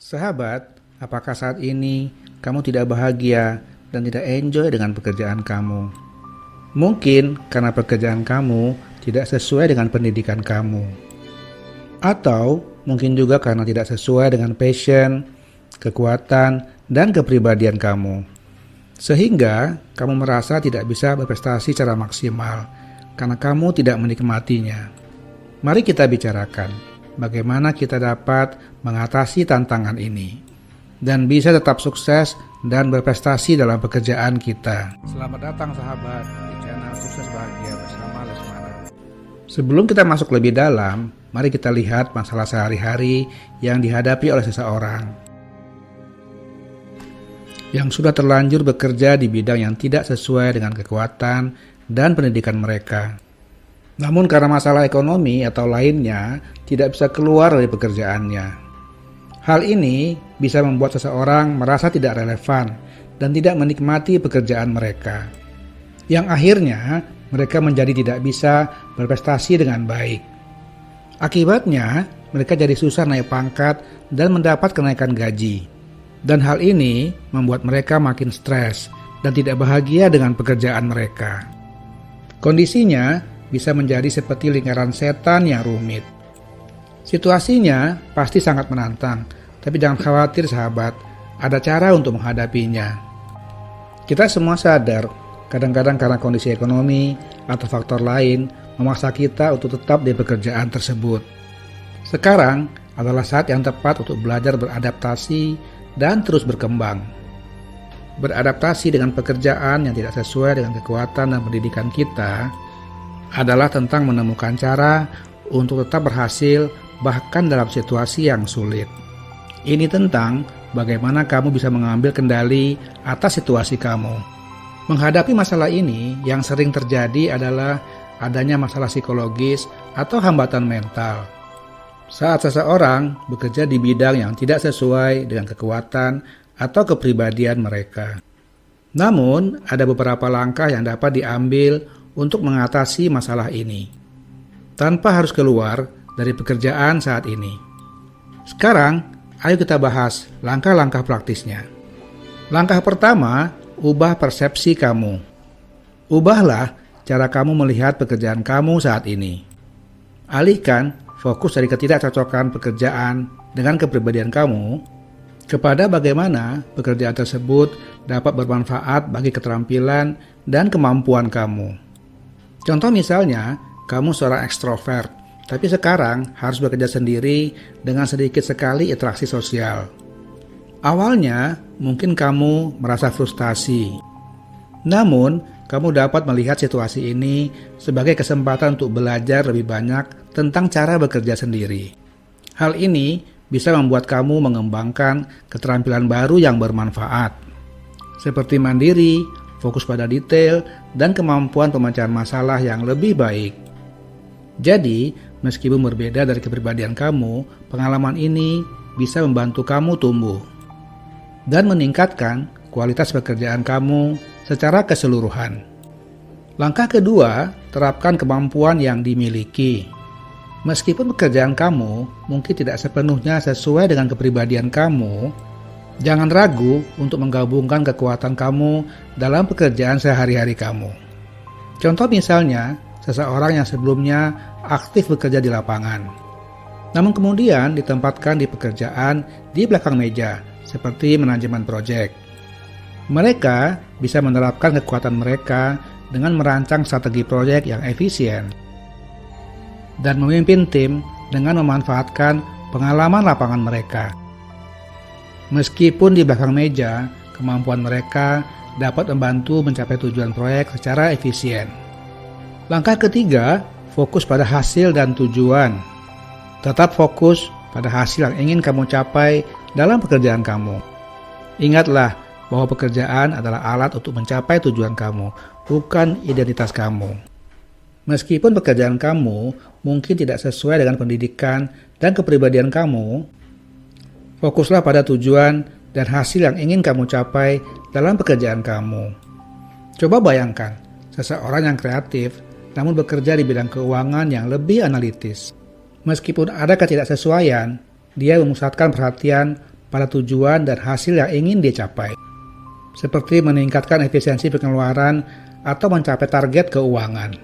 Sahabat, apakah saat ini kamu tidak bahagia dan tidak enjoy dengan pekerjaan kamu? Mungkin karena pekerjaan kamu tidak sesuai dengan pendidikan kamu. Atau mungkin juga karena tidak sesuai dengan passion, kekuatan, dan kepribadian kamu. Sehingga kamu merasa tidak bisa berprestasi secara maksimal karena kamu tidak menikmatinya. Mari kita bicarakan bagaimana kita dapat mengatasi tantangan ini dan bisa tetap sukses dan berprestasi dalam pekerjaan kita. Selamat datang sahabat di channel Sukses Bahagia bersama Lesmana. Sebelum kita masuk lebih dalam, mari kita lihat masalah sehari-hari yang dihadapi oleh seseorang yang sudah terlanjur bekerja di bidang yang tidak sesuai dengan kekuatan dan pendidikan mereka. Namun karena masalah ekonomi atau lainnya tidak bisa keluar dari pekerjaannya. Hal ini bisa membuat seseorang merasa tidak relevan dan tidak menikmati pekerjaan mereka. Yang akhirnya mereka menjadi tidak bisa berprestasi dengan baik. Akibatnya mereka jadi susah naik pangkat dan mendapat kenaikan gaji. Dan hal ini membuat mereka makin stres dan tidak bahagia dengan pekerjaan mereka. Kondisinya bisa menjadi seperti lingkaran setan yang rumit. Situasinya pasti sangat menantang, tapi jangan khawatir sahabat, ada cara untuk menghadapinya. Kita semua sadar, kadang-kadang karena kondisi ekonomi atau faktor lain memaksa kita untuk tetap di pekerjaan tersebut. Sekarang adalah saat yang tepat untuk belajar beradaptasi dan terus berkembang. Beradaptasi dengan pekerjaan yang tidak sesuai dengan kekuatan dan pendidikan kita adalah tentang menemukan cara untuk tetap berhasil bahkan dalam situasi yang sulit. Ini tentang bagaimana kamu bisa mengambil kendali atas situasi kamu. Menghadapi masalah ini yang sering terjadi adalah adanya masalah psikologis atau hambatan mental. Saat seseorang bekerja di bidang yang tidak sesuai dengan kekuatan atau kepribadian mereka. Namun, ada beberapa langkah yang dapat diambil untuk mengatasi masalah ini, tanpa harus keluar dari pekerjaan saat ini. Sekarang, ayo kita bahas langkah-langkah praktisnya. Langkah pertama, ubah persepsi kamu. Ubahlah cara kamu melihat pekerjaan kamu saat ini. Alihkan fokus dari ketidakcocokan pekerjaan dengan kepribadian kamu kepada bagaimana pekerjaan tersebut dapat bermanfaat bagi keterampilan dan kemampuan kamu. Contoh misalnya, kamu seorang ekstrovert, tapi sekarang harus bekerja sendiri dengan sedikit sekali interaksi sosial. Awalnya, mungkin kamu merasa frustasi. Namun, kamu dapat melihat situasi ini sebagai kesempatan untuk belajar lebih banyak tentang cara bekerja sendiri. Hal ini bisa membuat kamu mengembangkan keterampilan baru yang bermanfaat, seperti mandiri, fokus pada detail, dan kemampuan pemecahan masalah yang lebih baik. Jadi, meskipun berbeda dari kepribadian kamu, pengalaman ini bisa membantu kamu tumbuh dan meningkatkan kualitas pekerjaan kamu secara keseluruhan. Langkah kedua, terapkan kemampuan yang dimiliki. Meskipun pekerjaan kamu mungkin tidak sepenuhnya sesuai dengan kepribadian kamu, jangan ragu untuk menggabungkan kekuatan kamu dalam pekerjaan sehari-hari kamu. Contoh misalnya, seseorang yang sebelumnya aktif bekerja di lapangan, namun kemudian ditempatkan di pekerjaan di belakang meja, seperti manajemen proyek. Mereka bisa menerapkan kekuatan mereka dengan merancang strategi proyek yang efisien dan memimpin tim dengan memanfaatkan pengalaman lapangan mereka. Meskipun di belakang meja, kemampuan mereka dapat membantu mencapai tujuan proyek secara efisien. Langkah ketiga, fokus pada hasil dan tujuan. Tetap fokus pada hasil yang ingin kamu capai dalam pekerjaan kamu. Ingatlah bahwa pekerjaan adalah alat untuk mencapai tujuan kamu, bukan identitas kamu. Meskipun pekerjaan kamu mungkin tidak sesuai dengan pendidikan dan kepribadian kamu, fokuslah pada tujuan dan hasil yang ingin kamu capai dalam pekerjaan kamu. Coba bayangkan, seseorang yang kreatif namun bekerja di bidang keuangan yang lebih analitis. Meskipun ada ketidaksesuaian, dia memusatkan perhatian pada tujuan dan hasil yang ingin dia capai. Seperti meningkatkan efisiensi pengeluaran atau mencapai target keuangan.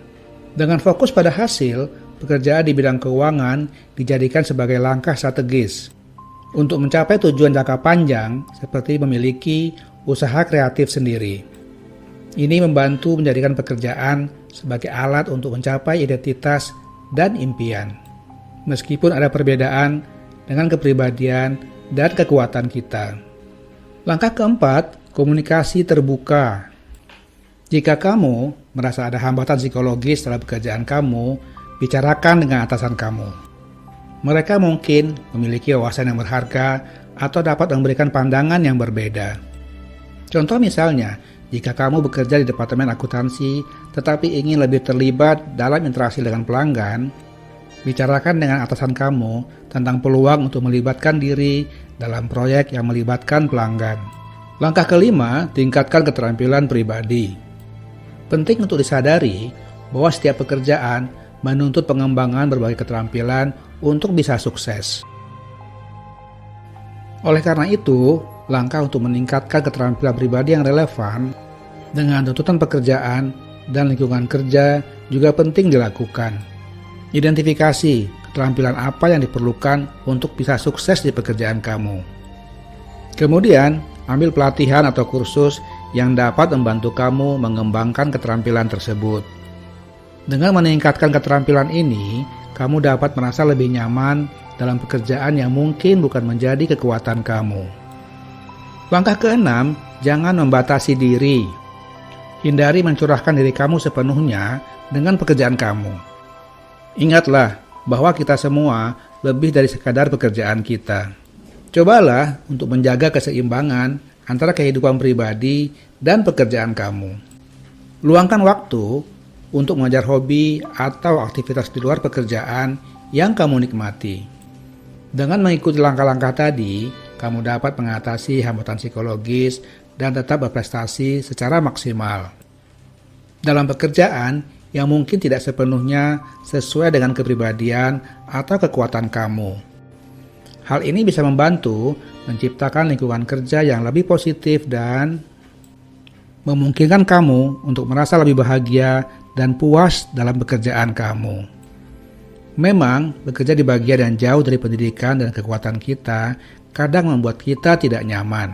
Dengan fokus pada hasil, pekerjaan di bidang keuangan dijadikan sebagai langkah strategis untuk mencapai tujuan jangka panjang seperti memiliki usaha kreatif sendiri. Ini membantu menjadikan pekerjaan sebagai alat untuk mencapai identitas dan impian. Meskipun ada perbedaan dengan kepribadian dan kekuatan kita. Langkah keempat, komunikasi terbuka. Jika kamu merasa ada hambatan psikologis dalam pekerjaan kamu, bicarakan dengan atasan kamu. Mereka mungkin memiliki wawasan yang berharga atau dapat memberikan pandangan yang berbeda. Contoh misalnya, jika kamu bekerja di departemen akuntansi tetapi ingin lebih terlibat dalam interaksi dengan pelanggan, bicarakan dengan atasan kamu tentang peluang untuk melibatkan diri dalam proyek yang melibatkan pelanggan. Langkah kelima, tingkatkan keterampilan pribadi. Penting untuk disadari bahwa setiap pekerjaan menuntut pengembangan berbagai keterampilan untuk bisa sukses. Oleh karena itu, langkah untuk meningkatkan keterampilan pribadi yang relevan dengan tuntutan pekerjaan dan lingkungan kerja juga penting dilakukan. Identifikasi keterampilan apa yang diperlukan untuk bisa sukses di pekerjaan kamu. Kemudian, ambil pelatihan atau kursus yang dapat membantu kamu mengembangkan keterampilan tersebut. Dengan meningkatkan keterampilan ini, kamu dapat merasa lebih nyaman dalam pekerjaan yang mungkin bukan menjadi kekuatan kamu. Langkah keenam, jangan membatasi diri. Hindari mencurahkan diri kamu sepenuhnya dengan pekerjaan kamu. Ingatlah bahwa kita semua lebih dari sekadar pekerjaan kita. Cobalah untuk menjaga keseimbangan antara kehidupan pribadi dan pekerjaan kamu. Luangkan waktu untuk mengajar hobi atau aktivitas di luar pekerjaan yang kamu nikmati. Dengan mengikuti langkah-langkah tadi, kamu dapat mengatasi hambatan psikologis dan tetap berprestasi secara maksimal. Dalam pekerjaan yang mungkin tidak sepenuhnya sesuai dengan kepribadian atau kekuatan kamu. Hal ini bisa membantu menciptakan lingkungan kerja yang lebih positif dan memungkinkan kamu untuk merasa lebih bahagia dan puas dalam pekerjaan kamu. Memang, bekerja di bagian yang jauh dari pendidikan dan kekuatan kita kadang membuat kita tidak nyaman.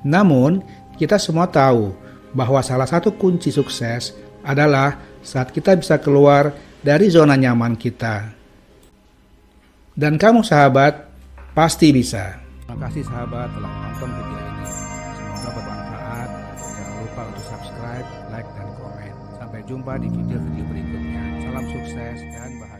Namun, kita semua tahu bahwa salah satu kunci sukses adalah saat kita bisa keluar dari zona nyaman kita. Dan kamu sahabat, pasti bisa. Terima kasih sahabat telah menonton video ini. Semoga bermanfaat. Jangan lupa untuk subscribe, like, dan komen. Sampai jumpa di video-video berikutnya. Salam sukses dan bahagia.